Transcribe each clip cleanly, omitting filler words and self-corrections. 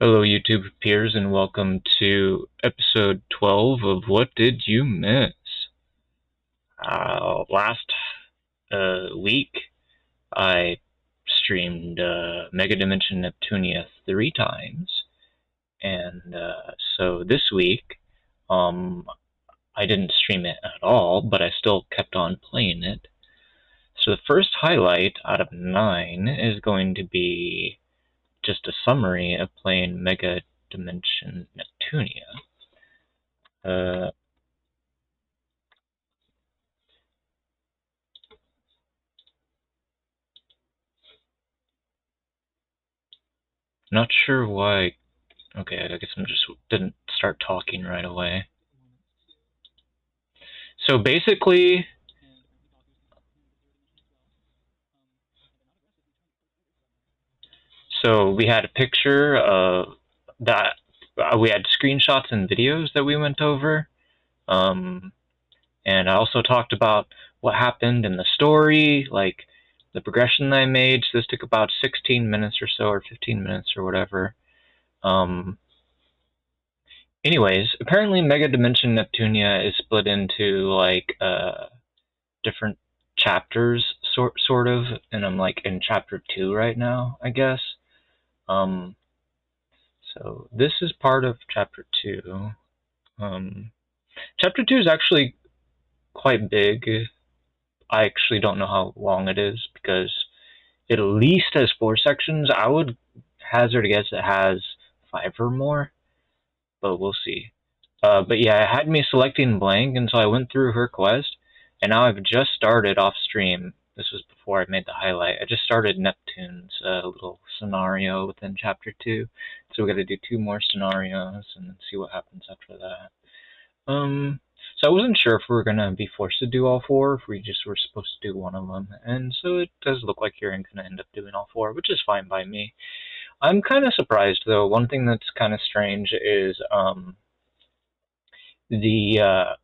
Hello, YouTube peers, and welcome to episode 12 of What Did You Miss? Last week, I streamed Mega Dimension Neptunia 3 times, and so this week, um, I didn't stream it at all, but I still kept on playing it. So the first highlight out of 9 is going to be just a summary of playing Mega Dimension Neptunia. Not sure why. Okay, I guess I just didn't start talking right away. So basically, we had a picture of that. We had screenshots and videos that we went over. Um, and I also talked about what happened in the story, like the progression that I made. So this took about 16 minutes or so, or 15 minutes or whatever. Anyways, apparently Mega Dimension Neptunia is split into like different chapters, sort of, and I'm like in chapter 2 right now, I guess. So this is part of chapter 2. Chapter 2 is actually quite big. I actually don't know how long it is because it at least has 4 sections. I would hazard a guess it has 5 or more, but we'll see. But yeah, it had me selecting blank, and so I went through her quest, and now I've just started off stream. This was before I made the highlight. I just started Neptune's little scenario within chapter 2, so we got to do 2 more scenarios and see what happens after that. So I wasn't sure if we were gonna be forced to do all 4, if we just were supposed to do one of them, and so it does look like you're gonna end up doing all 4, which is fine by me. I'm kind of surprised though. One thing that's kind of strange is the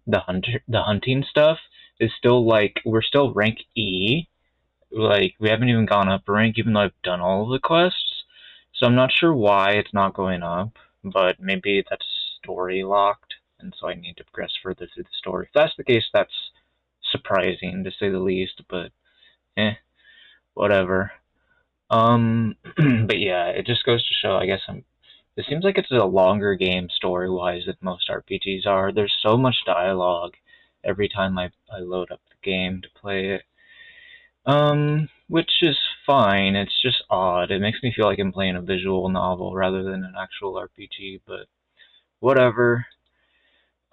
the hunting stuff is still like we're still rank E. Like we haven't even gone up a rank even though I've done all of the quests. So I'm not sure why it's not going up, but maybe that's story locked and so I need to progress further through the story. If that's the case, that's surprising to say the least, but whatever. But yeah, it just goes to show, I guess it seems like it's a longer game story-wise than most RPGs are. There's so much dialogue every time I load up the game to play it. Which is fine. It's just odd. It makes me feel like I'm playing a visual novel rather than an actual RPG, but whatever.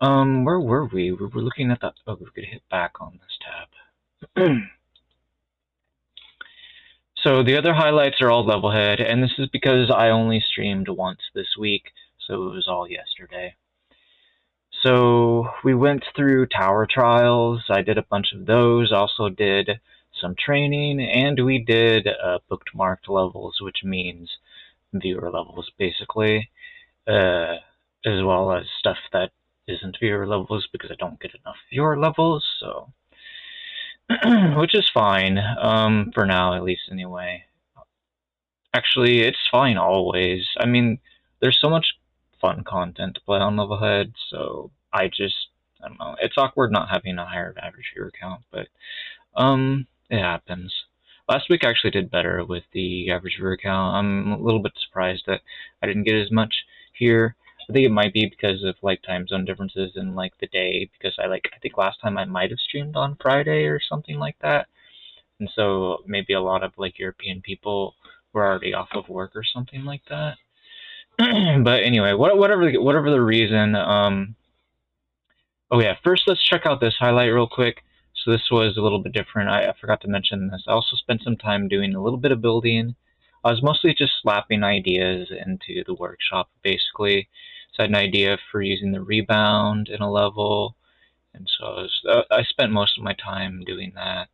Where were we? We were looking at that. Oh, we could hit back on this tab. So the other highlights are all LevelHead, and this is because I only streamed once this week, so it was all yesterday. So we went through tower trials. I did a bunch of those. Also did some training, and we did bookmarked levels, which means viewer levels, basically, as well as stuff that isn't viewer levels because I don't get enough viewer levels. So, which is fine for now, at least anyway. Actually, it's fine always. I mean, there's so much fun content to play on LevelHead, so I don't know. It's awkward not having a higher average viewer count, but it happens. Last week I actually did better with the average viewer count. I'm a little bit surprised that I didn't get as much here. I think it might be because of like time zone differences in like the day, because I think last time I might have streamed on Friday or something like that. And so maybe a lot of like European people were already off of work or something like that. But anyway, whatever the reason. Oh yeah, first let's check out this highlight real quick. So this was a little bit different. I forgot to mention this. I also spent some time doing a little bit of building. I was mostly just slapping ideas into the workshop, basically. So I had an idea for using the rebound in a level, and so I spent most of my time doing that.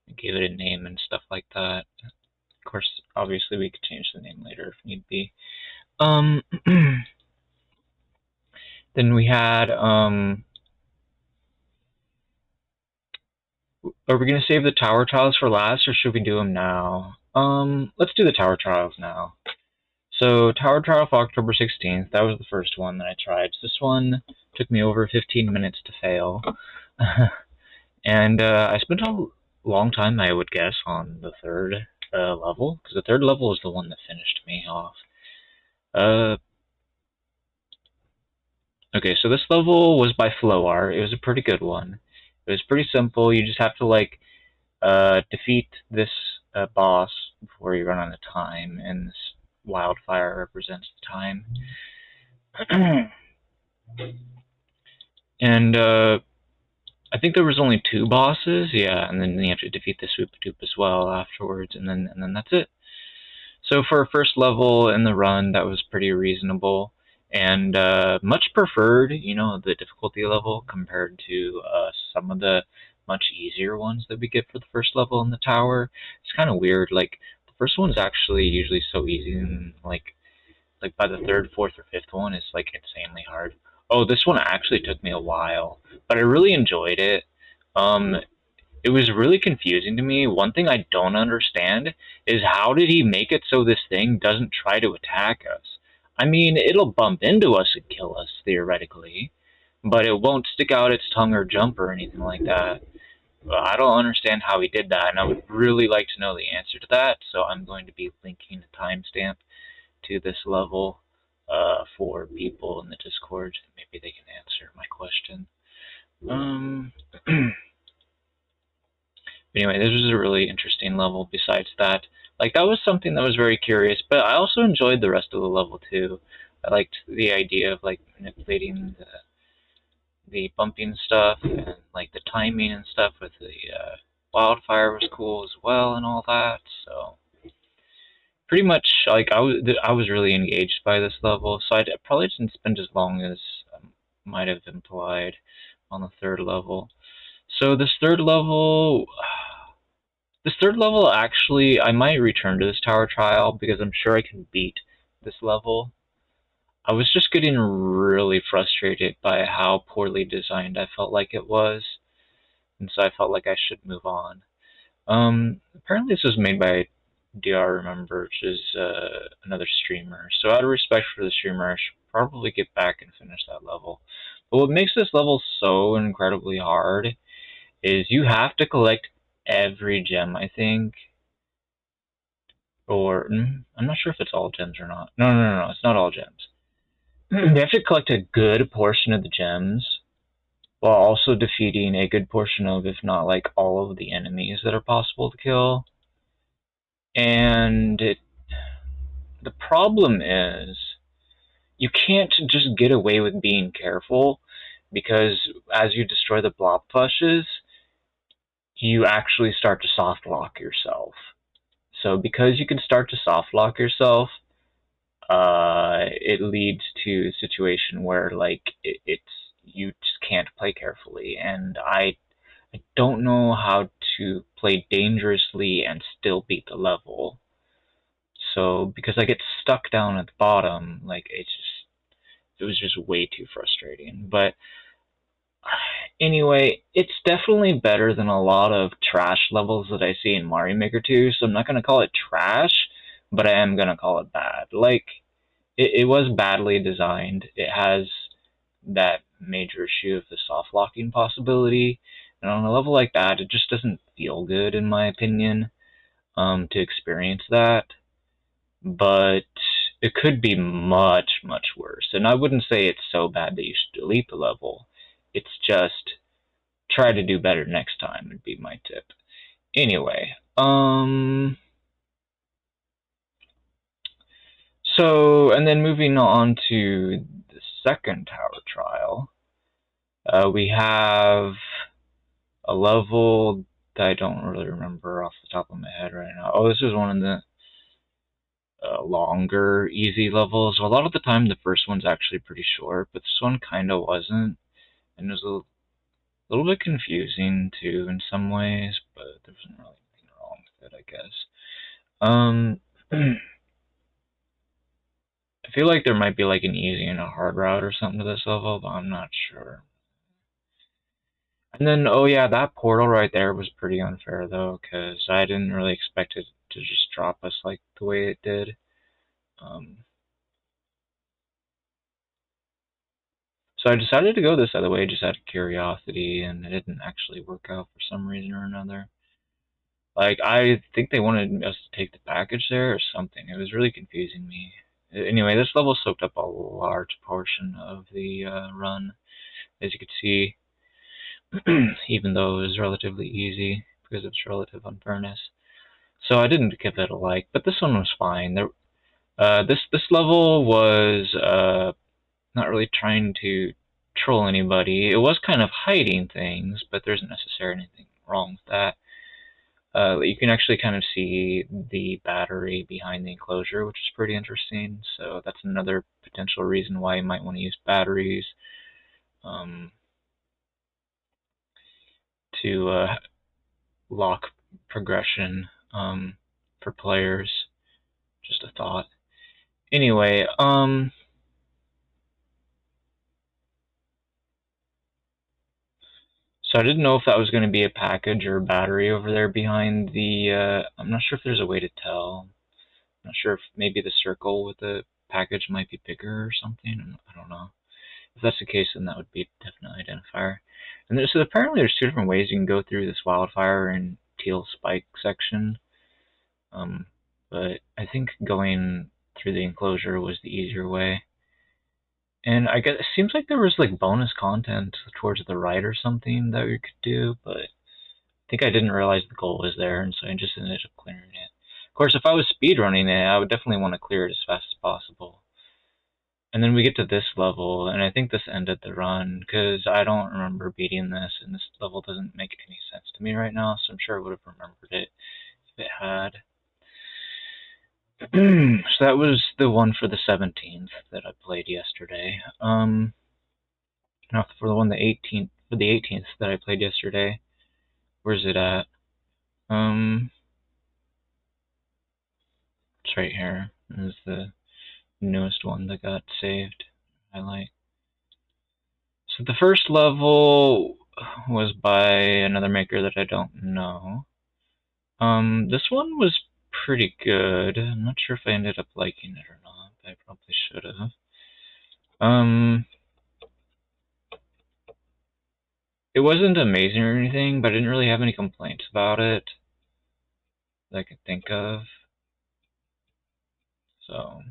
I gave it a name and stuff like that. Of course, obviously we could change the name later if need be. Then we had, are we going to save the tower trials for last, or should we do them now? Let's do the tower trials now. So Tower Trial for October 16th, that was the first one that I tried. This one took me over 15 minutes to fail. And I spent a long time, I would guess, on the third level, because the third level is the one that finished me off. Okay, so this level was by Flow Art. It was a pretty good one. It was pretty simple. You just have to like defeat this boss before you run out of time, and this wildfire represents the time. And I think there was only 2 bosses, yeah, and then you have to defeat the Swoop-a-Doop as well afterwards, and then that's it. So for a first level in the run, that was pretty reasonable, and much preferred, you know, the difficulty level compared to some of the much easier ones that we get for the first level in the tower. It's kind of weird, like, the first one is actually usually so easy, and like by the third, fourth, or fifth one, it's like insanely hard. Oh, this one actually took me a while, but I really enjoyed it. Um, it was really confusing to me. One thing I don't understand is how did he make it so this thing doesn't try to attack us? I mean, it'll bump into us and kill us, theoretically, but it won't stick out its tongue or jump or anything like that. I don't understand how he did that, and I would really like to know the answer to that, so I'm going to be linking a timestamp to this level for people in the Discord. Maybe they can answer my question. Anyway, this was a really interesting level besides that. Like, that was something that was very curious, but I also enjoyed the rest of the level, too. I liked the idea of, like, manipulating the bumping stuff, and, like, the timing and stuff with the wildfire was cool as well, and all that, so pretty much, like, I was really engaged by this level, so I probably didn't spend as long as might have implied on the third level. So this third level, actually, I might return to this tower trial because I'm sure I can beat this level. I was just getting really frustrated by how poorly designed I felt like it was, and so I felt like I should move on. Apparently this was made by DR Remember, which is another streamer. So out of respect for the streamer, I should probably get back and finish that level. But what makes this level so incredibly hard is you have to collect every gem, I think. Or, I'm not sure if it's all gems or not. No, it's not all gems. You have to collect a good portion of the gems, while also defeating a good portion of, if not like all of the enemies that are possible to kill. And the problem is, you can't just get away with being careful, because as you destroy the blob flushes, you actually start to soft lock yourself. So because you can start to soft lock yourself, it leads to a situation where like it's you just can't play carefully, and I don't know how to play dangerously and still beat the level. So because I get stuck down at the bottom, like it was just way too frustrating. But anyway, it's definitely better than a lot of trash levels that I see in Mario Maker 2, so I'm not going to call it trash, but I am going to call it bad. Like, it was badly designed. It has that major issue of the soft locking possibility, and on a level like that, it just doesn't feel good, in my opinion, to experience that. But it could be much, much worse. And I wouldn't say it's so bad that you should delete the level. It's just try to do better next time would be my tip. Anyway, so, and then moving on to the second tower trial, we have a level that I don't really remember off the top of my head right now. Oh, this is one of the longer, easy levels. A lot of the time, the first one's actually pretty short, but this one kind of wasn't, and it was a little bit confusing too in some ways, but there wasn't really anything wrong with it, I guess. I feel like there might be like an easy and a hard route or something to this level, but I'm not sure. And then, oh yeah, that portal right there was pretty unfair though, because I didn't really expect it to just drop us like the way it did. So I decided to go this other way just out of curiosity, and it didn't actually work out for some reason or another. Like, I think they wanted us to take the package there or something. It was really confusing me. Anyway, this level soaked up a large portion of the run, as you could see, even though it was relatively easy because of its relative unfairness. So I didn't give it a like, but this one was fine. This level was not really trying to troll anybody. It was kind of hiding things, but there isn't necessarily anything wrong with that. You can actually kind of see the battery behind the enclosure, which is pretty interesting. So that's another potential reason why you might want to use batteries to lock progression for players. Just a thought. Anyway, so I didn't know if that was going to be a package or a battery over there behind the, I'm not sure if there's a way to tell. I'm not sure if maybe the circle with the package might be bigger or something. I don't know. If that's the case, then that would be a definite identifier. And so apparently there's two different ways you can go through this wildfire and teal spike section. But I think going through the enclosure was the easier way. And I guess it seems like there was like bonus content towards the right or something that we could do, but I think I didn't realize the goal was there, and so I just ended up clearing it. Of course, if I was speedrunning it, I would definitely want to clear it as fast as possible. And then we get to this level, and I think this ended the run, because I don't remember beating this, and this level doesn't make any sense to me right now, so I'm sure I would have remembered it if it had. So that was the one for the 17th that I played yesterday. Now for the one for the 18th that I played yesterday, where's it at? It's right here. It was the newest one that got saved. Highlight. So the first level was by another maker that I don't know. This one was pretty good. I'm not sure if I ended up liking it or not, but I probably should have. It wasn't amazing or anything, but I didn't really have any complaints about it that I could think of. So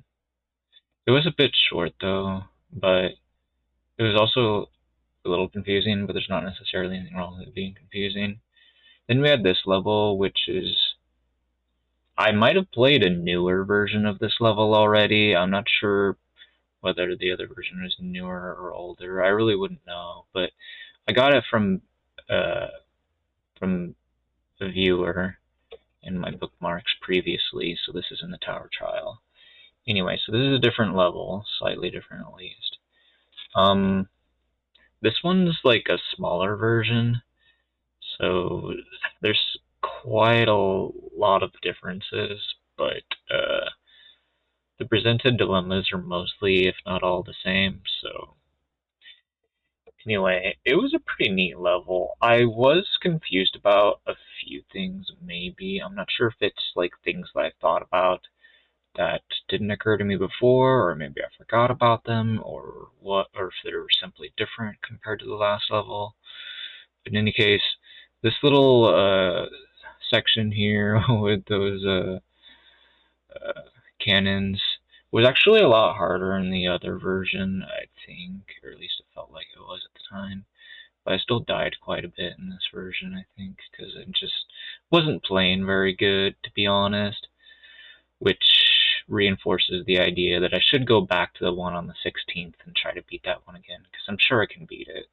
it was a bit short though, but it was also a little confusing, but there's not necessarily anything wrong with it being confusing. Then we had this level, which is, I might have played a newer version of this level already. I'm not sure whether the other version is newer or older. I really wouldn't know, but I got it from a viewer in my bookmarks previously, so this is in the tower trial. Anyway, so this is a different level, slightly different at least. This one's like a smaller version, so there's quite a lot of differences, but the presented dilemmas are mostly, if not all, the same, so anyway, it was a pretty neat level. I was confused about a few things, maybe. I'm not sure if it's like things that I thought about that didn't occur to me before, or maybe I forgot about them, or what, or if they were simply different compared to the last level. But in any case, this little section here with those cannons was actually a lot harder in the other version, I think, or at least it felt like it was at the time. But I still died quite a bit in this version, I think, because it just wasn't playing very good, to be honest, which reinforces the idea that I should go back to the one on the 16th and try to beat that one again, because I'm sure I can beat it.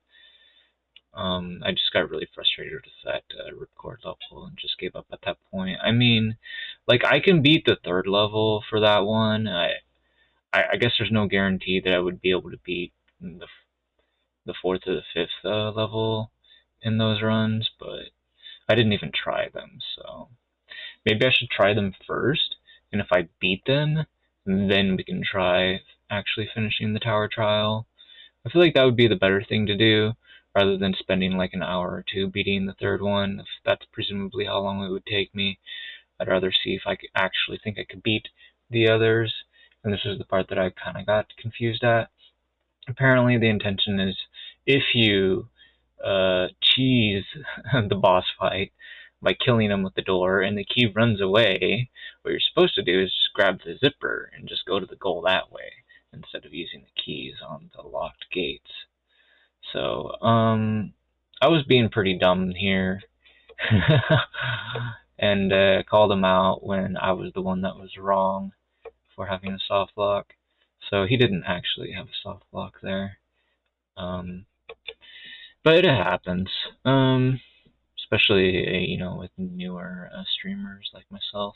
I just got really frustrated with that ripcord level and just gave up at that point. I mean, like, I can beat the third level for that one. I guess there's no guarantee that I would be able to beat the fourth or the fifth level in those runs, but I didn't even try them, so maybe I should try them first, and if I beat them, then we can try actually finishing the tower trial. I feel like that would be the better thing to do, rather than spending like an hour or two beating the third one, if that's presumably how long it would take me. I'd rather see if I could actually think I could beat the others, and this is the part that I kind of got confused at. apparently the intention is if you cheese the boss fight by killing him with the door and the key runs away, what you're supposed to do is just grab the zipper and just go to the goal that way instead of using the keys on the locked gates. So, I was being pretty dumb here and called him out when I was the one that was wrong for having a soft lock. So he didn't actually have a soft lock there. Um, but it happens. Especially with newer streamers like myself.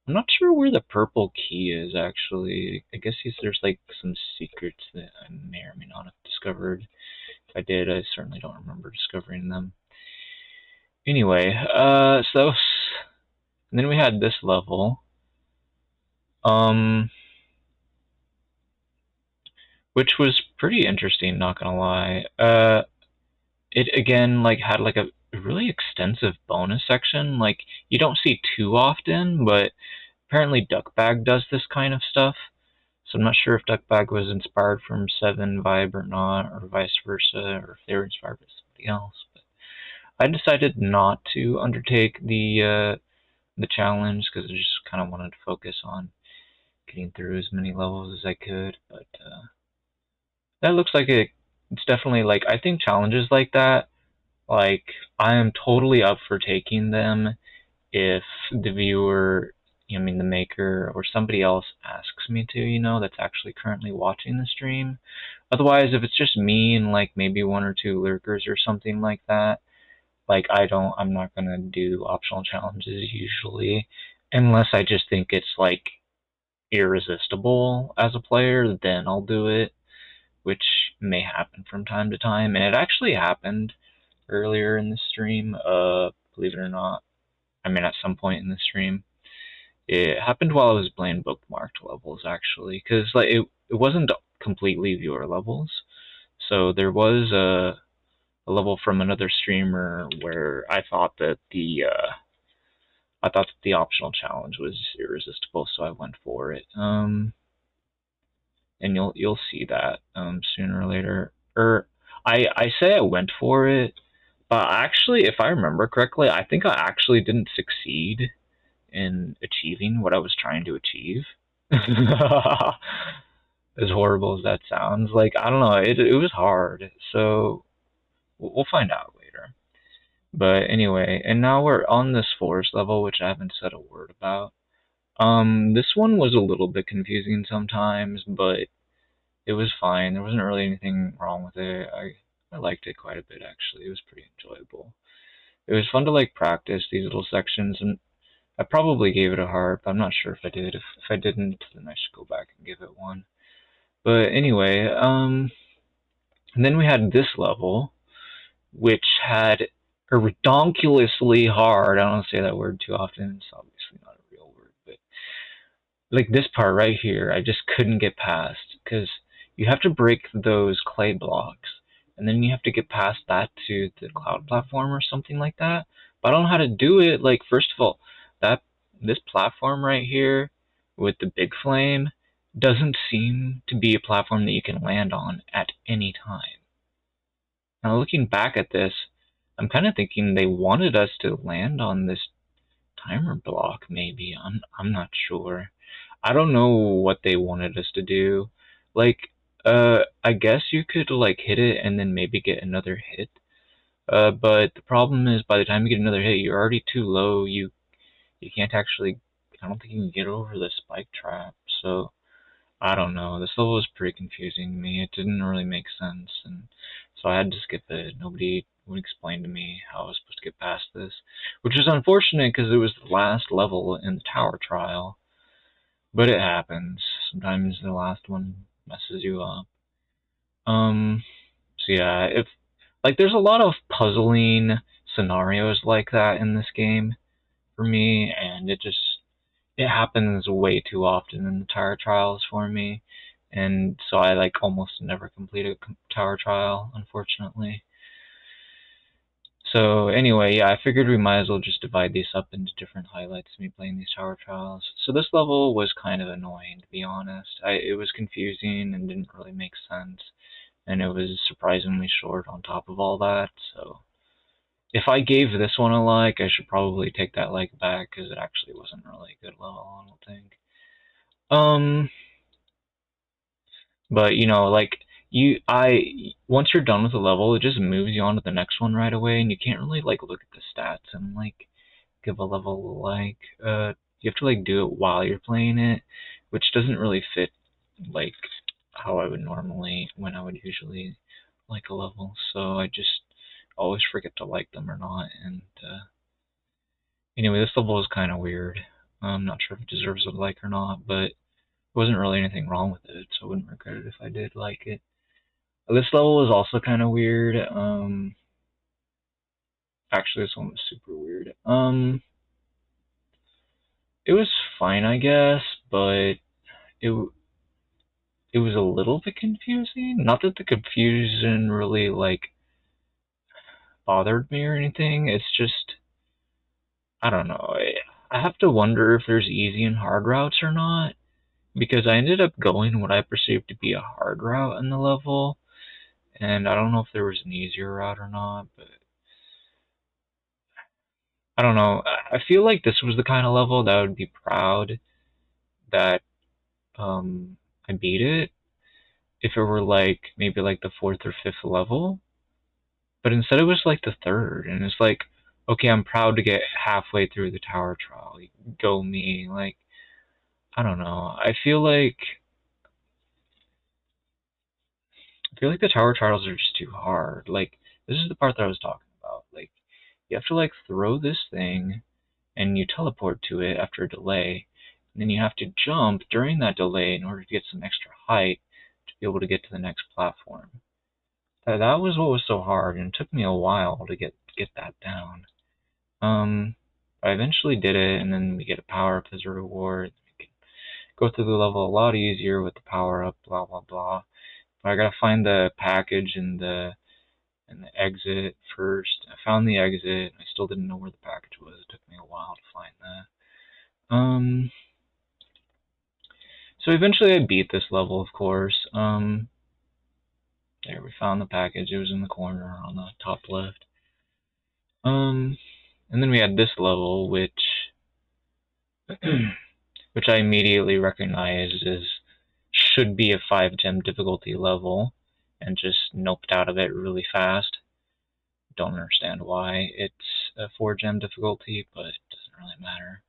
I'm not sure where the purple key is actually. I guess there's like some secrets that I may or may not have discovered. If I did, I certainly don't remember discovering them. Anyway, so and then we had this level, which was pretty interesting. Not gonna lie. It again had like a really extensive bonus section. Like you don't see too often, but apparently Duckbag does this kind of stuff. So I'm not sure if Duckbag was inspired from 7 Vibe or not, or vice versa, or if they were inspired by somebody else. But I decided not to undertake the challenge because I just kind of wanted to focus on getting through as many levels as I could. But that looks like it's definitely I think challenges like that, I am totally up for taking them if the viewer, I mean the maker or somebody else asks me to, that's actually currently watching the stream. Otherwise, if it's just me and maybe 1 or 2 lurkers or something like that, I'm not gonna do optional challenges usually, unless I just think it's irresistible as a player, then I'll do it, which may happen from time to time, and it actually happened earlier in the stream, believe it or not. I mean, at some point in the stream. It happened while I was playing bookmarked levels, actually, because it wasn't completely viewer levels. So there was a level from another streamer where I thought that the optional challenge was irresistible, so I went for it. And you'll see that sooner or later. I say I went for it, but actually, if I remember correctly, I think I actually didn't succeed in achieving what I was trying to achieve. As horrible as that sounds, I don't know, it was hard. So we'll find out later. But anyway, and now we're on this forest level, which I haven't said a word about. This one was a little bit confusing sometimes, but it was fine. There wasn't really anything wrong with it. I liked it quite a bit, actually. It was pretty enjoyable. It was fun to practice these little sections, and I probably gave it a heart, but I'm not sure if I did. If I didn't, then I should go back and give it one. But anyway, and then we had this level, which had a redonkulously hard, I don't say that word too often, it's obviously not a real word, but this part right here, I just couldn't get past, because you have to break those clay blocks, and then you have to get past that to the cloud platform or something like that. But I don't know how to do it. First of all, this platform right here with the big flame doesn't seem to be a platform that you can land on at any time. Now looking back at this, I'm kind of thinking they wanted us to land on this timer block, maybe. I'm not sure. I don't know what they wanted us to do. I guess you could hit it and then maybe get another hit. But the problem is by the time you get another hit, you're already too low. You can't actually, I don't think you can get over the spike trap. So I don't know. This level was pretty confusing to me. It didn't really make sense, and so I had to skip it. Nobody would explain to me how I was supposed to get past this, which was unfortunate because it was the last level in the tower trial. But it happens. Sometimes the last one messes you up. So yeah, if there's a lot of puzzling scenarios like that in this game for me, and it happens way too often in the tower trials for me, and so I almost never complete a tower trial, unfortunately. So anyway, yeah, I figured we might as well just divide these up into different highlights of me playing these tower trials. So this level was kind of annoying, to be honest. It was confusing and didn't really make sense, and it was surprisingly short on top of all that. So if I gave this one a like, I should probably take that like back because it actually wasn't really a good level, I don't think. But you know, like once you're done with the level, it just moves you on to the next one right away, and you can't really like look at the stats and like give a level like. You have to like do it while you're playing it, which doesn't really fit like how I would normally when I would usually like a level. So I just always forget to like them or not. And anyway, this level is kind of weird. I'm not sure if it deserves a like or not, but wasn't really anything wrong with it, so I wouldn't regret it if I did like it. This level is also kind of weird. Actually, this one was super weird. It was fine, I guess, but it it was a little bit confusing. Not that the confusion really like bothered me or anything. It's just I don't know. I have to wonder if there's easy and hard routes or not, because I ended up going what I perceived to be a hard route in the level, and I don't know if there was an easier route or not, but I don't know. I feel like this was the kind of level that I would be proud that I beat it if it were like maybe like the fourth or fifth level, but instead it was like the third, and it's like, okay, I'm proud to get halfway through the tower trial. Go me, like I don't know. I feel like the tower trials are just too hard. Like this is the part that I was talking about. Like you have to like throw this thing and you teleport to it after a delay, and then you have to jump during that delay in order to get some extra height to be able to get to the next platform. That was what was so hard, and it took me a while to get that down. I eventually did it, and then we get a power up as a reward. We can go through the level a lot easier with the power up, blah blah blah. But I gotta find the package and the exit first. I found the exit. I still didn't know where the package was. It took me a while to find that. So eventually I beat this level, of course. There, we found the package. It was in the corner on the top left. And then we had this level, which which I immediately recognized as should be a 5-gem difficulty level, and just noped out of it really fast. Don't understand why it's a 4-gem difficulty, but it doesn't really matter.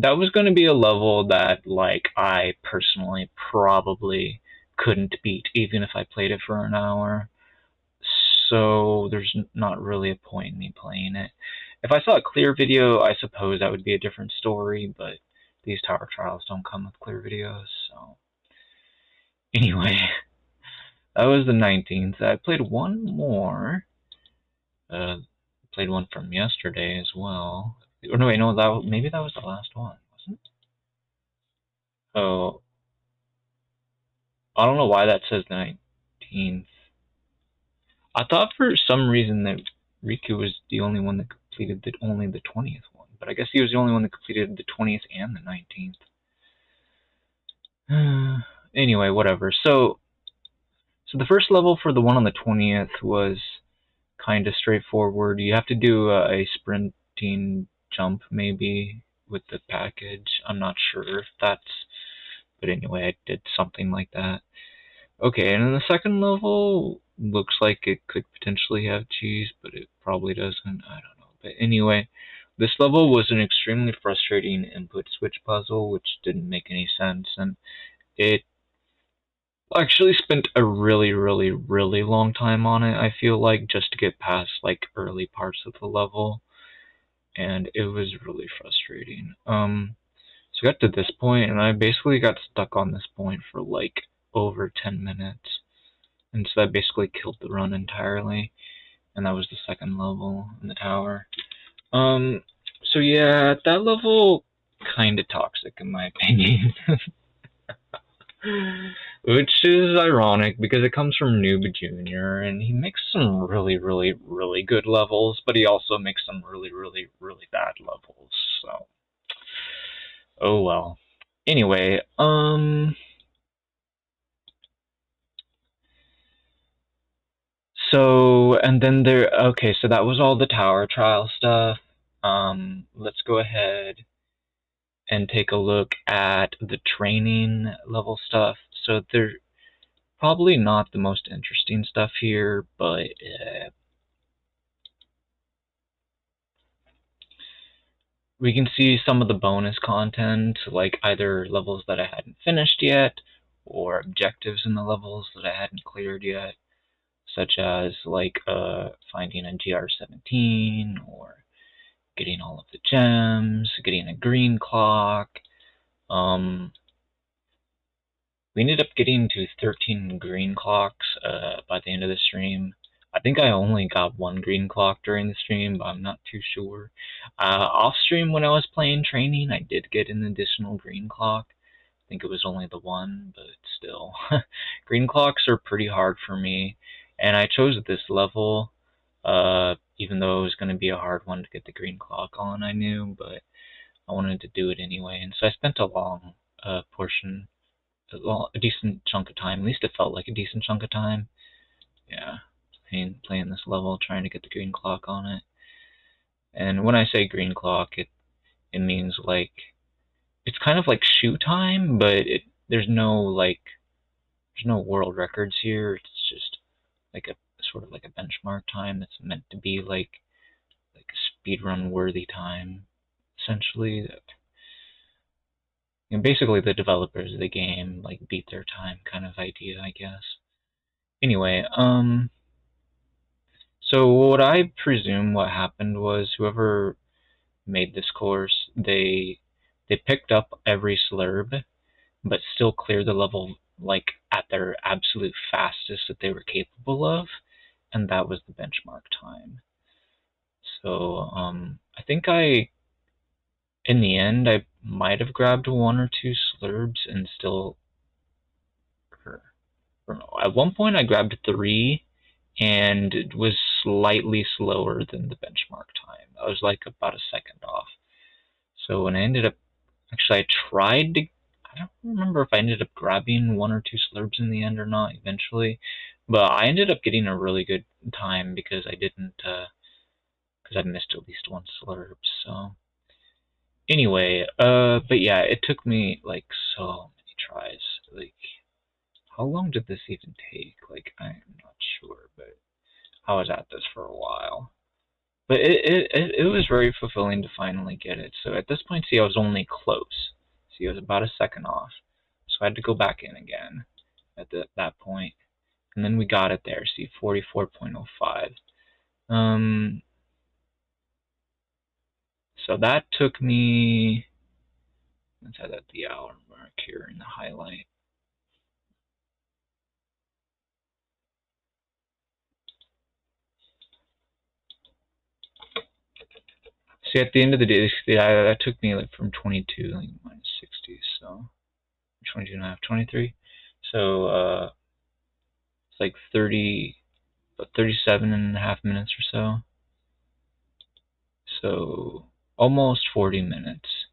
That was going to be a level that, like, I personally probably couldn't beat, even if I played it for an hour. So there's not really a point in me playing it. If I saw a clear video, I suppose that would be a different story, but these tower trials don't come with clear videos, so... Anyway, that was the 19th. I played one more. Played one from yesterday as well. Or no, wait, no, maybe that was the last one, wasn't it? Oh, I don't know why that says the 19th. I thought for some reason that Riku was the only one that completed only the 20th one, but I guess he was the only one that completed the 20th and the 19th. Anyway, whatever. So the first level for the one on the 20th was kind of straightforward. You have to do a sprinting jump maybe with the package. I'm not sure if that's, but anyway, I did something like that. Okay, and then the second level looks like it could potentially have cheese, but it probably doesn't. I don't know. But anyway, this level was an extremely frustrating input switch puzzle, which didn't make any sense, and it actually spent a really, really, really long time on it, I feel like, just to get past, like, early parts of the level, and it was really frustrating. So I got to this point, and I basically got stuck on this point for, like, over 10 minutes, and so that basically killed the run entirely, and that was the second level in the tower. So yeah, that level kinda toxic in my opinion. Which is ironic because it comes from Noob Jr. and he makes some really, really, really good levels, but he also makes some really, really, really bad levels. So, oh well. Anyway, so and then there. Okay, so that was all the tower trial stuff. Let's go ahead and take a look at the training level stuff. So they're probably not the most interesting stuff here, but we can see some of the bonus content, like either levels that I hadn't finished yet, or objectives in the levels that I hadn't cleared yet, such as like finding a GR17, or getting all of the gems, getting a green clock. We ended up getting to 13 green clocks by the end of the stream. I think I only got one green clock during the stream, but I'm not too sure. Off stream, when I was playing training, I did get an additional green clock. I think it was only the one, but still. Green clocks are pretty hard for me, and I chose this level, even though it was going to be a hard one to get the green clock on, I knew, but I wanted to do it anyway, and so I spent a long portion, a decent chunk of time. At least it felt like a decent chunk of time. Yeah, playing this level, trying to get the green clock on it. And when I say green clock, it means like it's kind of like shoe time, but there's no world records here. It's just like a sort of like a benchmark time that's meant to be like a speedrun worthy time, essentially. That, basically the developers of the game like beat their time kind of idea, I guess. Anyway, so what I presume what happened was whoever made this course, they picked up every slurb, but still cleared the level like at their absolute fastest that they were capable of, and that was the benchmark time. So I think in the end, I might have grabbed one or two slurps and still, or no, at one point I grabbed three, and it was slightly slower than the benchmark time. I was like about a second off. So when I ended up, actually I tried to, I don't remember if I ended up grabbing one or two slurps in the end or not eventually, but I ended up getting a really good time because I didn't, because I missed at least one slurp, so. Anyway, but yeah, it took me like so many tries. Like, how long did this even take? Like, I'm not sure, but I was at this for a while. But it was very fulfilling to finally get it. So at this point, see, I was only close. See, I was about a second off. So I had to go back in again at that point. And then we got it there. See, 44.05. So that took me, let's add that the hour mark here in the highlight. See, at the end of the day, that took me like from 22, like minus 60, so 22 and a half, 23. So it's like 37 and a half minutes or so. So almost 40 minutes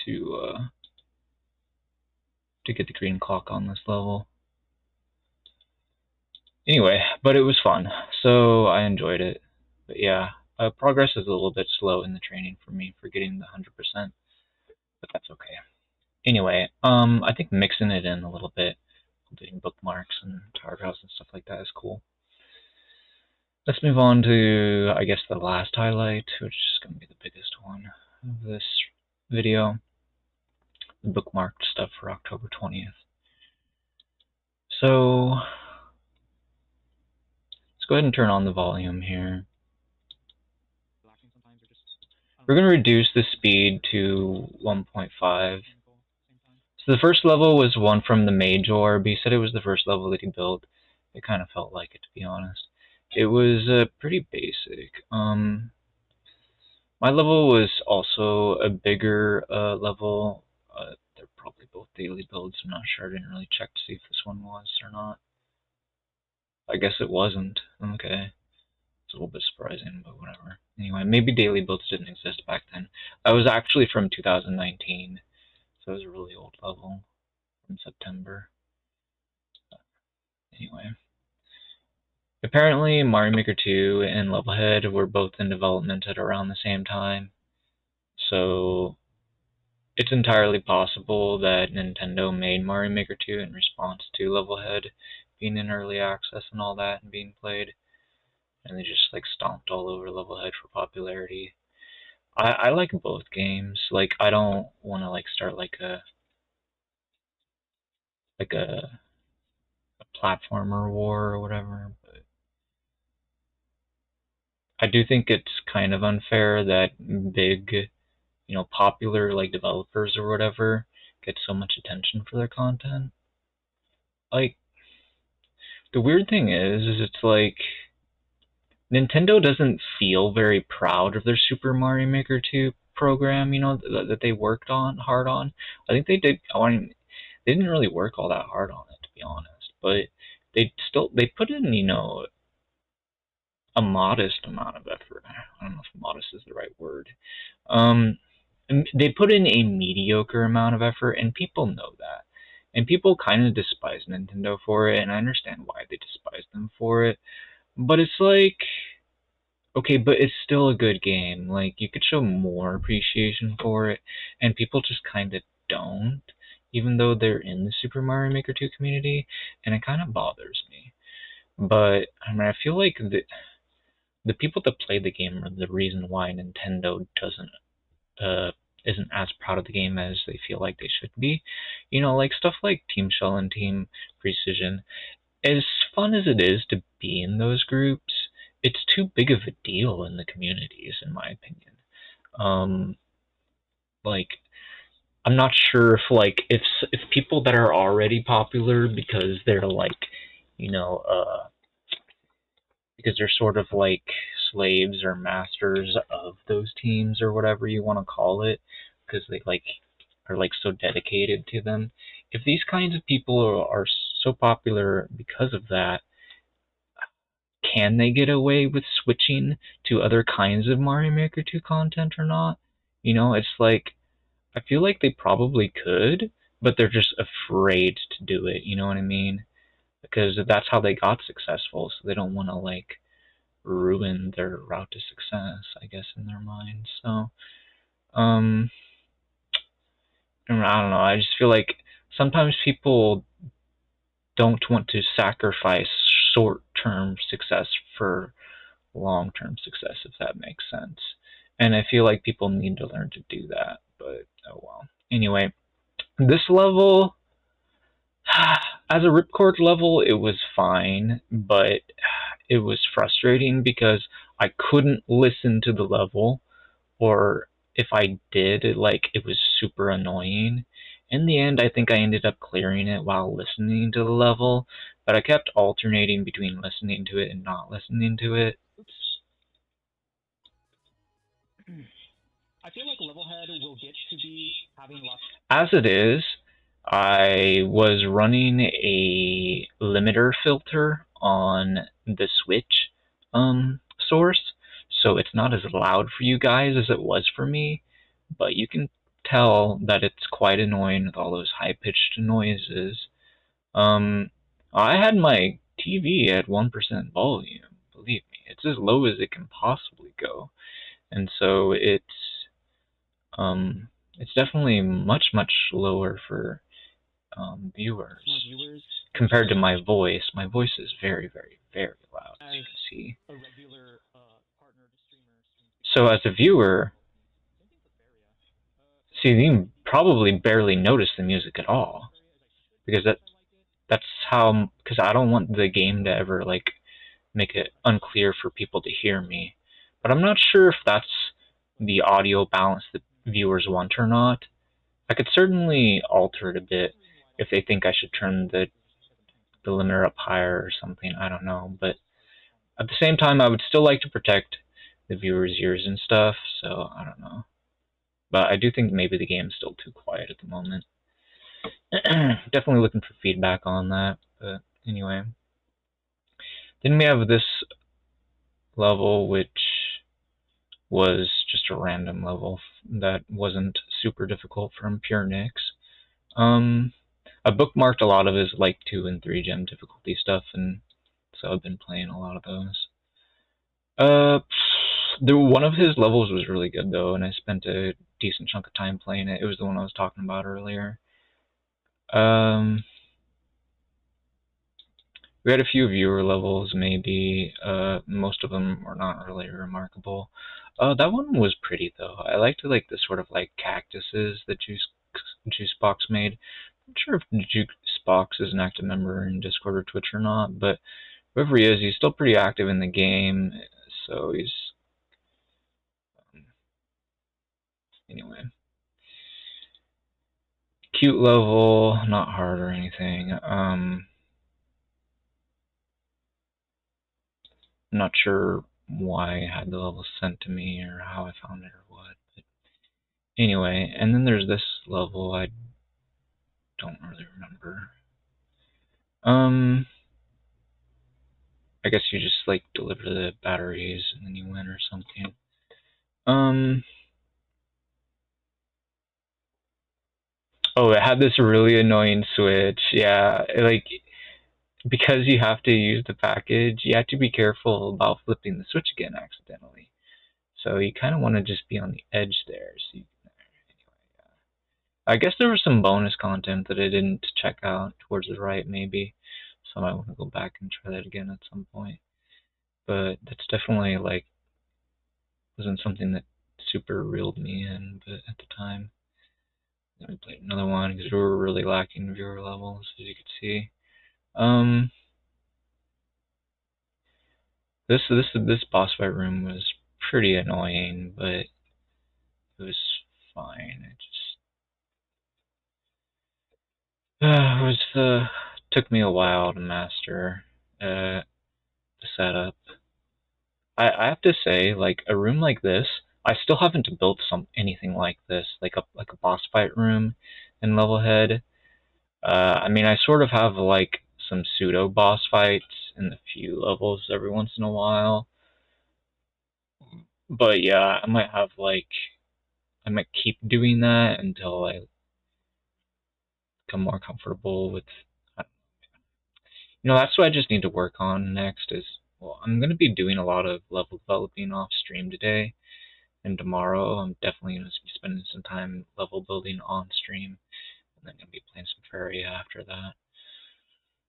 to get the green clock on this level. Anyway, but it was fun, so I enjoyed it. But yeah, progress is a little bit slow in the training for me for getting the 100%, but that's okay. Anyway, I think mixing it in a little bit, doing bookmarks and tower trials and stuff like that is cool. Let's move on to, I guess, the last highlight, which is going to be the biggest one of this video. The bookmarked stuff for October 20th. So, let's go ahead and turn on the volume here. We're going to reduce the speed to 1.5. So the first level was one from the Mage Orb. He said it was the first level that he built. It kind of felt like it, to be honest. It was pretty basic. My level was also a bigger level. There they're probably both daily builds. I'm not sure. I didn't really check to see if this one was or not. I guess it wasn't. Okay. It's a little bit surprising, but whatever. Anyway, maybe daily builds didn't exist back then. I was actually from 2019, so it was a really old level from September. Anyway. Apparently, Mario Maker 2 and LevelHead were both in development at around the same time, so it's entirely possible that Nintendo made Mario Maker 2 in response to LevelHead being in early access and all that and being played, and they just like stomped all over LevelHead for popularity. I like both games. Like, I don't want to like start like a platformer war or whatever, but I do think it's kind of unfair that big, popular like developers or whatever get so much attention for their content. Like, the weird thing is it's like Nintendo doesn't feel very proud of their Super Mario Maker 2 program, that they worked on hard on. I think they did. I mean, they didn't really work all that hard on it, to be honest, but they put in, a modest amount of effort. I don't know if modest is the right word. They put in a mediocre amount of effort, and people know that. And people kind of despise Nintendo for it, and I understand why they despise them for it. But it's like, okay, but it's still a good game. Like, you could show more appreciation for it, and people just kind of don't, even though they're in the Super Mario Maker 2 community, and it kind of bothers me. But, I mean, I feel like the people that play the game are the reason why Nintendo isn't as proud of the game as they feel like they should be. Like stuff like Team Shell and Team Precision. As fun as it is to be in those groups, it's too big of a deal in the communities, in my opinion. Like, I'm not sure if people that are already popular because they're like, because they're sort of like slaves or masters of those teams or whatever you want to call it, because they are like so dedicated to them. If these kinds of people are so popular because of that, can they get away with switching to other kinds of Mario Maker 2 content or not? It's like, I feel like they probably could, but they're just afraid to do it, you know what I mean? Because that's how they got successful, so they don't want to like ruin their route to success, I guess, in their minds. So, I don't know. I just feel like sometimes people don't want to sacrifice short-term success for long-term success, if that makes sense. And I feel like people need to learn to do that, but oh well. Anyway, this level, as a ripcord level, it was fine, but it was frustrating because I couldn't listen to the level, or if I did, it was super annoying. In the end, I think I ended up clearing it while listening to the level, but I kept alternating between listening to it and not listening to it. I feel like LevelHead will get to be having lots. As it is, I was running a limiter filter on the Switch source, so it's not as loud for you guys as it was for me, but you can tell that it's quite annoying with all those high-pitched noises. I had my TV at 1% volume, believe me. It's as low as it can possibly go, and so it's definitely much, much lower for viewers compared to my voice. My voice is very, very, very loud, as you can see. So as a viewer, see, you probably barely notice the music at all, because because I don't want the game to ever like make it unclear for people to hear me. But I'm not sure if that's the audio balance that viewers want or not. I could certainly alter it a bit if they think I should turn the limiter up higher or something. I don't know. But at the same time, I would still like to protect the viewers' ears and stuff, so I don't know. But I do think maybe the game's still too quiet at the moment. Definitely looking for feedback on that. But anyway, then we have this level, which was just a random level that wasn't super difficult from Pure Nix. I bookmarked a lot of his like 2 and 3 gem difficulty stuff, and so I've been playing a lot of those. Uh, one of his levels was really good though, and I spent a decent chunk of time playing it. It was the one I was talking about earlier. We had a few viewer levels, maybe. Most of them were not really remarkable. That one was pretty though. I liked the sort of like cactuses that Juicebox made. I'm not sure if Juicebox is an active member in Discord or Twitch or not, but whoever he is, he's still pretty active in the game. So he's anyway. Cute level, not hard or anything. I'm not sure why I had the level sent to me or how I found it or what. But anyway, and then there's this level I don't really remember. I guess you just like deliver the batteries and then you win or something. Oh, it had this really annoying switch. Yeah, because you have to use the package, you have to be careful about flipping the switch again accidentally. So you kind of want to just be on the edge there. So anyway, I guess there was some bonus content that I didn't check out towards the right, maybe. So I might want to go back and try that again at some point. But that's definitely wasn't something that super reeled me in. But at the time, then we played another one because we were really lacking viewer levels, as you could see. This boss fight room was pretty annoying, but it was fine. Took me a while to master the setup. I have to say, like a room like this, I still haven't built anything like this, like a boss fight room in LevelHead. I mean, I sort of have like some pseudo boss fights in the few levels every once in a while, but yeah, I might keep doing that until I become more comfortable with. That's what I just need to work on next. Well, I'm gonna be doing a lot of level developing off stream today. And tomorrow I'm definitely going to be spending some time level building on stream, and then going to be playing some Fairy after that.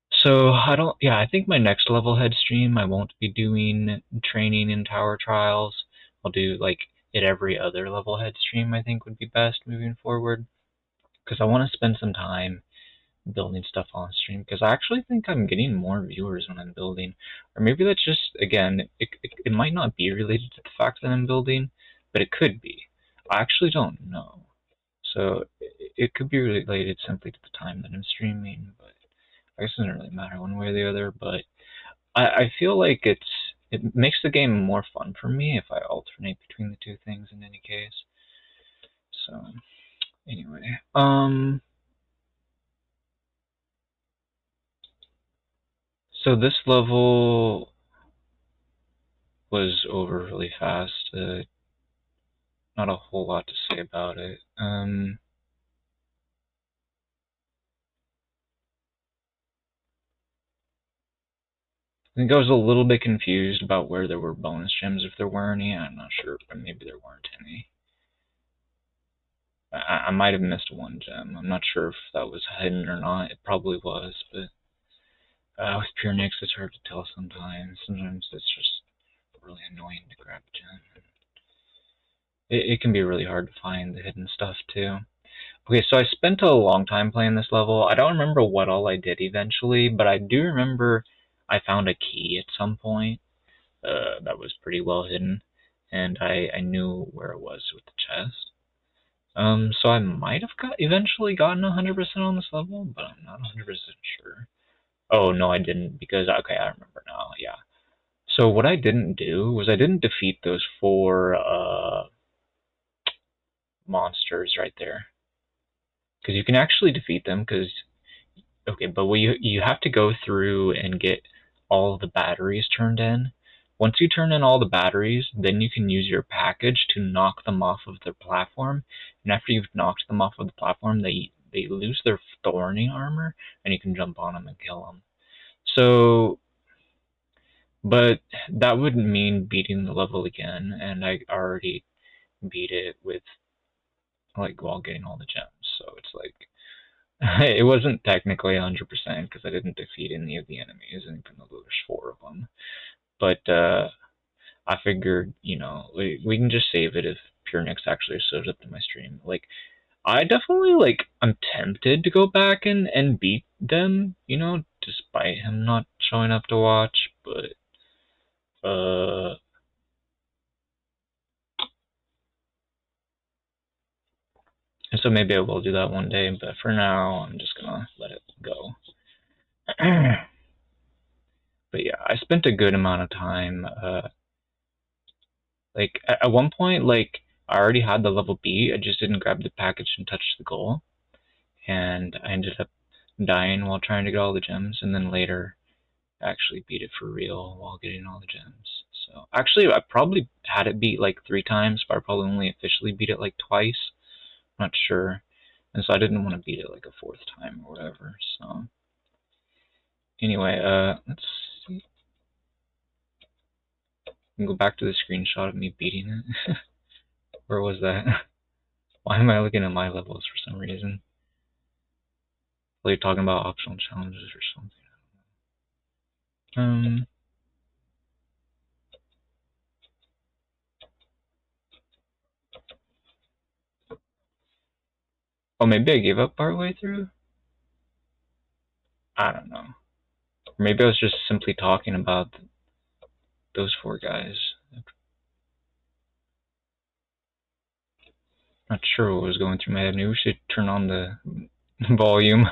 So I think my next LevelHead stream I won't be doing training in Tower Trials. I'll do it every other LevelHead stream. I think would be best moving forward, because I want to spend some time building stuff on stream, because I actually think I'm getting more viewers when I'm building. Or maybe that's just, again, it might not be related to the fact that I'm building, but it could be. I actually don't know. So it could be related simply to the time that I'm streaming, but I guess it doesn't really matter one way or the other. But I feel like it makes the game more fun for me if I alternate between the two things in any case. So anyway, so this level was over really fast. Not a whole lot to say about it. I think I was a little bit confused about where there were bonus gems, if there were any. I'm not sure, but maybe there weren't any. I might have missed one gem. I'm not sure if that was hidden or not. It probably was, but with Pure Nix, it's hard to tell sometimes. Sometimes it's just really annoying to grab a gem. It can be really hard to find the hidden stuff, too. Okay, so I spent a long time playing this level. I don't remember what all I did eventually, but I do remember I found a key at some point that was pretty well hidden, and I knew where it was with the chest. So I might have eventually gotten 100% on this level, but I'm not 100% sure. Oh, no, I didn't, because, okay, I remember now, yeah. So what I didn't do was I didn't defeat those 4 monsters right there. because you can actually defeat them. Because okay, but you have to go through and get all of the batteries turned in. Once you turn in all the batteries, then you can use your package to knock them off of their platform. And after you've knocked them off of the platform, they lose their thorny armor, and you can jump on them and kill them. So, but that would mean beating the level again, and I already beat it with like while getting all the gems. So it's like it wasn't technically 100% because I didn't defeat any of the enemies, even though there's 4 of them. But I figured, we can just save it if Pure actually shows up to my stream. Like, I definitely, I'm tempted to go back and beat them, despite him not showing up to watch, but, and so maybe I will do that one day, but for now, I'm just gonna let it go. But yeah, I spent a good amount of time, at one point, I already had the level beat, I just didn't grab the package and touch the goal, and I ended up dying while trying to get all the gems, and then later actually beat it for real while getting all the gems. So actually, I probably had it beat 3 times, but I probably only officially beat it twice. I'm not sure, and so I didn't want to beat it a 4th time or whatever. So anyway, let's see. Go back to the screenshot of me beating it. Where was that? Why am I looking at my levels for some reason? Are you talking about optional challenges or something? Oh, maybe I gave up partway through? I don't know. Or maybe I was just simply talking about those 4 guys. Not sure what was going through my head. Maybe we should turn on the volume.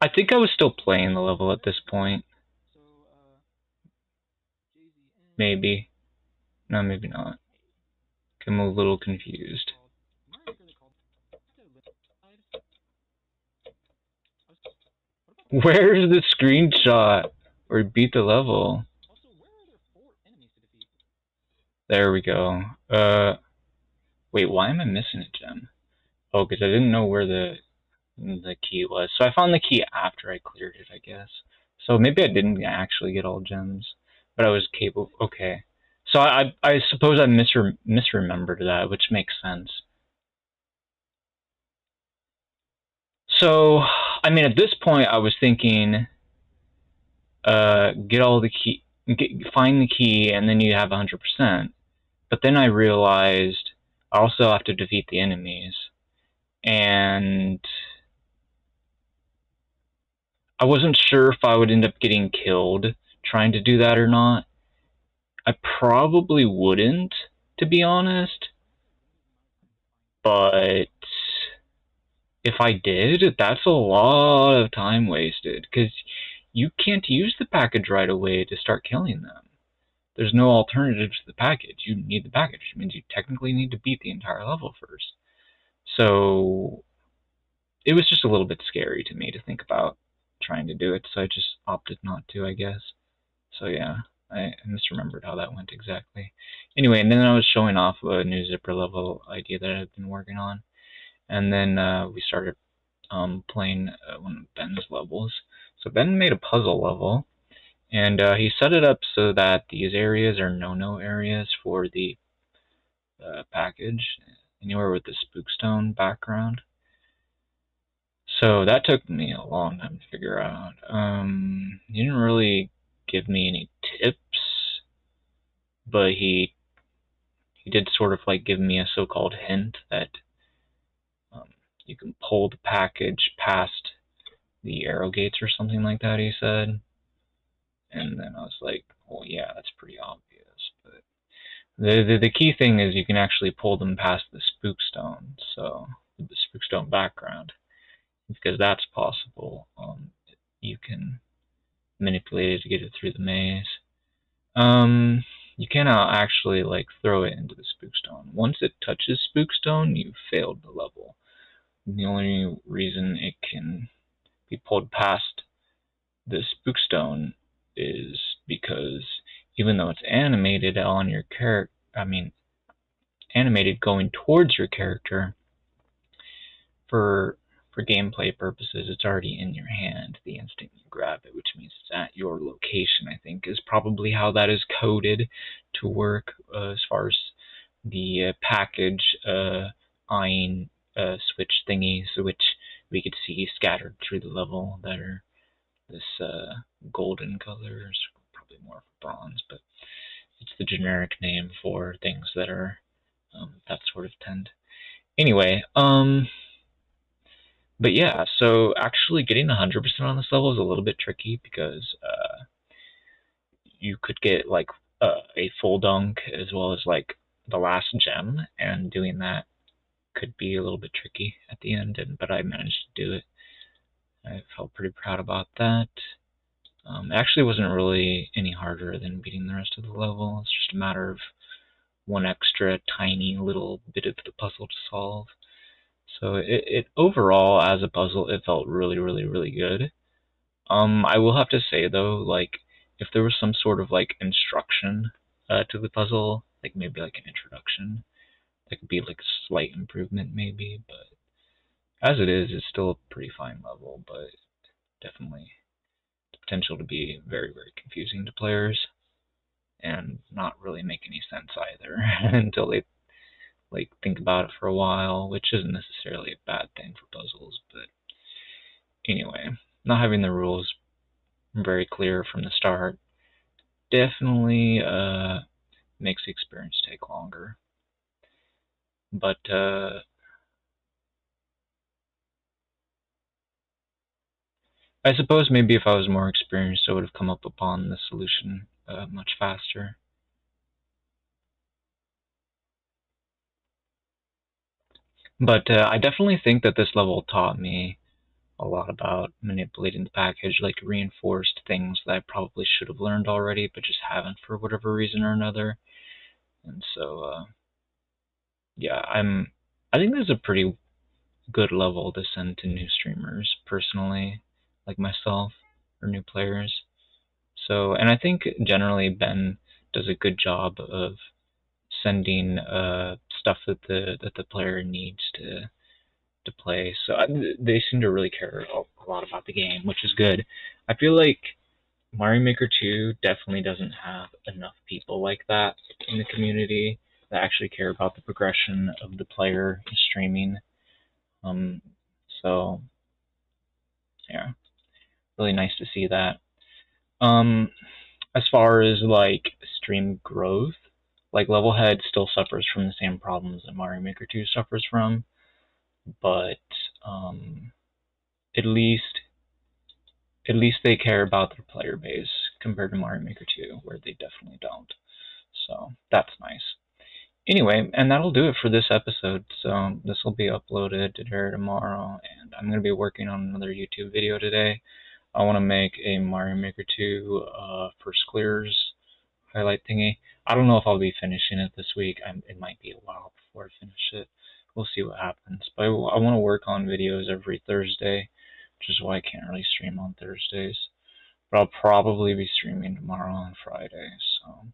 I think I was still playing the level at this point. Maybe. No, maybe not. I'm a little confused. Where's the screenshot? Or beat the level? There we go. Wait, why am I missing a gem? Oh, because I didn't know where the key was. So I found the key after I cleared it, I guess. So maybe I didn't actually get all gems, but I was capable. Okay. So I suppose I misremembered that, which makes sense. So, I mean, at this point, I was thinking, get all the key, find the key, and then you have 100%. But then I realized I also have to defeat the enemies, and I wasn't sure if I would end up getting killed trying to do that or not. I probably wouldn't, to be honest. But if I did, that's a lot of time wasted, because you can't use the package right away to start killing them. There's no alternative to the package. You need the package. It means you technically need to beat the entire level first. So it was just a little bit scary to me to think about trying to do it, so I just opted not to, I guess. So yeah, I misremembered how that went exactly. Anyway, and then I was showing off a new zipper level idea that I've been working on. And then we started playing one of Ben's levels. So Ben made a puzzle level, and he set it up so that these areas are no-no areas for the package, anywhere with the spookstone background. So that took me a long time to figure out. He didn't really give me any tips, but he did sort of give me a so-called hint that you can pull the package past the arrow gates or something like that, he said. And then I was like, well, yeah, that's pretty obvious. But The key thing is you can actually pull them past the spookstone, so with the spookstone background, because that's possible. You can manipulate it to get it through the maze. You cannot actually like throw it into the spookstone. Once it touches spookstone, you failed the level. The only reason it can be pulled past the spookstone is because even though it's animated on your character, animated going towards your character, for gameplay purposes, it's already in your hand the instant you grab it, which means it's at your location. I think is probably how that is coded to work as far as the package eyeing switch thingies, which we could see scattered through the level that are this golden colors, probably more for bronze, but it's the generic name for things that are that sort of tint. Anyway, but yeah, so actually getting 100% on this level is a little bit tricky because you could get like a full dunk as well as like the last gem, and doing that could be a little bit tricky at the end, but I managed to do it. I felt pretty proud about that. It actually wasn't really any harder than beating the rest of the level. It's just a matter of one extra tiny little bit of the puzzle to solve. So it overall, as a puzzle, it felt really, really, really good. I will have to say though, like, if there was some sort of like instruction to the puzzle, like maybe like an introduction, that could be like a slight improvement maybe, but as it is, it's still a pretty fine level, but definitely the potential to be very, very confusing to players and not really make any sense either until they like think about it for a while, which isn't necessarily a bad thing for puzzles, but anyway, not having the rules very clear from the start definitely makes the experience take longer. But I suppose maybe if I was more experienced, I would have come up upon the solution much faster. But I definitely think that this level taught me a lot about manipulating the package, like reinforced things that I probably should have learned already, but just haven't for whatever reason or another. And so, yeah, I think this is a pretty good level to send to new streamers, personally, like myself, or new players. So, and I think generally Ben does a good job of sending stuff that the player needs to play. So they seem to really care a lot about the game, which is good. I feel like Mario Maker 2 definitely doesn't have enough people like that in the community that actually care about the progression of the player streaming. Um, so yeah, really nice to see that. Um, as far as like stream growth, like LevelHead still suffers from the same problems that Mario Maker 2 suffers from, but um, at least they care about their player base compared to Mario Maker 2, where they definitely don't. So that's nice. Anyway, and that'll do it for this episode. So this will be uploaded today or tomorrow, and I'm going to be working on another YouTube video today. I want to make a Mario Maker 2 first clears highlight thingy. I don't know if I'll be finishing it this week. It might be a while before I finish it. We'll see what happens. But I want to work on videos every Thursday, which is why I can't really stream on Thursdays. But I'll probably be streaming tomorrow and Friday. So,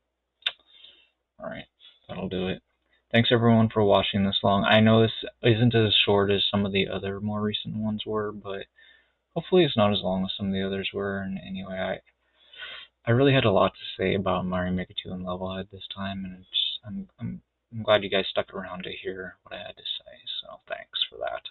alright, that'll do it. Thanks everyone for watching this long. I know this isn't as short as some of the other more recent ones were, but hopefully it's not as long as some of the others were. And anyway, I really had a lot to say about Mario Maker 2 and LevelHead this time, and I'm glad you guys stuck around to hear what I had to say. So thanks for that.